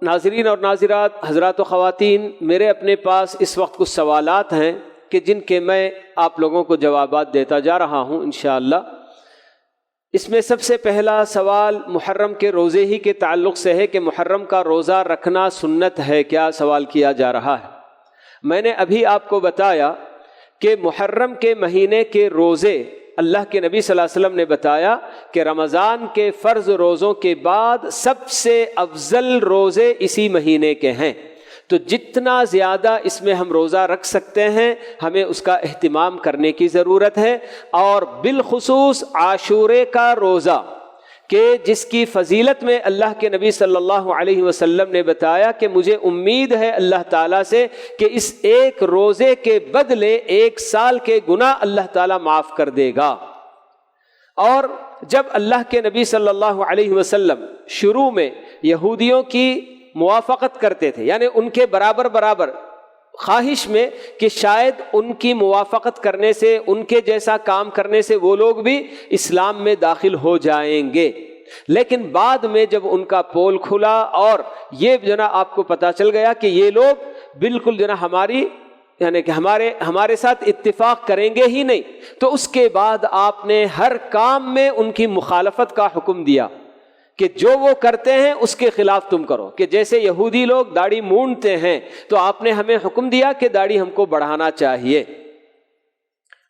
ناظرین اور ناظرات، حضرات و خواتین، میرے اپنے پاس اس وقت کچھ سوالات ہیں کہ جن کے میں آپ لوگوں کو جوابات دیتا جا رہا ہوں انشاءاللہ۔ اس میں سب سے پہلا سوال محرم کے روزے ہی کے تعلق سے ہے کہ محرم کا روزہ رکھنا سنت ہے کیا؟ سوال کیا جا رہا ہے۔ میں نے ابھی آپ کو بتایا کہ محرم کے مہینے کے روزے اللہ کے نبی صلی اللہ علیہ وسلم نے بتایا کہ رمضان کے فرض روزوں کے بعد سب سے افضل روزے اسی مہینے کے ہیں، تو جتنا زیادہ اس میں ہم روزہ رکھ سکتے ہیں ہمیں اس کا اہتمام کرنے کی ضرورت ہے، اور بالخصوص عاشورے کا روزہ کہ جس کی فضیلت میں اللہ کے نبی صلی اللہ علیہ وسلم نے بتایا کہ مجھے امید ہے اللہ تعالیٰ سے کہ اس ایک روزے کے بدلے 1 سال کے گناہ اللہ تعالیٰ معاف کر دے گا۔ اور جب اللہ کے نبی صلی اللہ علیہ وسلم شروع میں یہودیوں کی موافقت کرتے تھے، یعنی ان کے برابر خواہش میں کہ شاید ان کی موافقت کرنے سے، ان کے جیسا کام کرنے سے وہ لوگ بھی اسلام میں داخل ہو جائیں گے، لیکن بعد میں جب ان کا پول کھلا اور یہ آپ کو پتہ چل گیا کہ یہ لوگ بالکل ہماری یعنی کہ ہمارے ساتھ اتفاق کریں گے ہی نہیں، تو اس کے بعد آپ نے ہر کام میں ان کی مخالفت کا حکم دیا کہ جو وہ کرتے ہیں اس کے خلاف تم کرو، کہ جیسے یہودی لوگ داڑھی مونڈتے ہیں تو آپ نے ہمیں حکم دیا کہ داڑھی ہم کو بڑھانا چاہیے،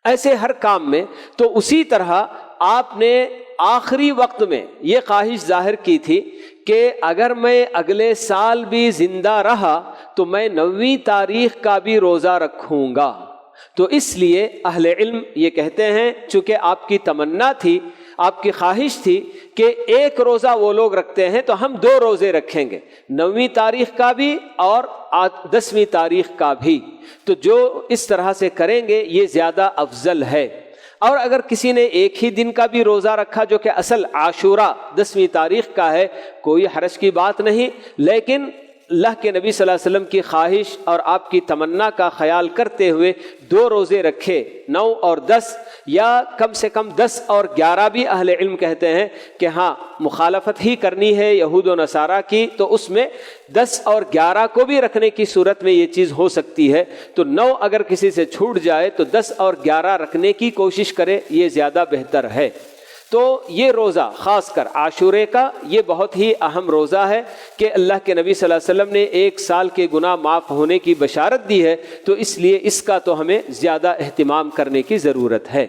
ایسے ہر کام میں۔ تو اسی طرح آپ نے آخری وقت میں یہ خواہش ظاہر کی تھی کہ اگر میں اگلے سال بھی زندہ رہا تو میں 9ویں تاریخ کا بھی روزہ رکھوں گا۔ تو اس لیے اہل علم یہ کہتے ہیں چونکہ آپ کی تمنا تھی، آپ کی خواہش تھی کہ 1 روزہ وہ لوگ رکھتے ہیں تو ہم 2 روزے رکھیں گے، 9ویں تاریخ کا بھی اور 10ویں تاریخ کا بھی، تو جو اس طرح سے کریں گے یہ زیادہ افضل ہے۔ اور اگر کسی نے 1 ہی دن کا بھی روزہ رکھا جو کہ اصل عاشورہ 10ویں تاریخ کا ہے، کوئی حرج کی بات نہیں، لیکن اللہ کے نبی صلی اللہ علیہ وسلم کی خواہش اور آپ کی تمنا کا خیال کرتے ہوئے 2 روزے رکھے، 9 اور 10، یا کم سے کم 10 اور 11 بھی اہل علم کہتے ہیں کہ ہاں مخالفت ہی کرنی ہے یہود و نصارہ کی، تو اس میں 10 اور 11 کو بھی رکھنے کی صورت میں یہ چیز ہو سکتی ہے، تو 9 اگر کسی سے چھوٹ جائے تو 10 اور 11 رکھنے کی کوشش کرے، یہ زیادہ بہتر ہے۔ تو یہ روزہ خاص کر عاشورے کا یہ بہت ہی اہم روزہ ہے کہ اللہ کے نبی صلی اللہ علیہ وسلم نے 1 سال کے گناہ معاف ہونے کی بشارت دی ہے، تو اس لیے اس کا تو ہمیں زیادہ اہتمام کرنے کی ضرورت ہے۔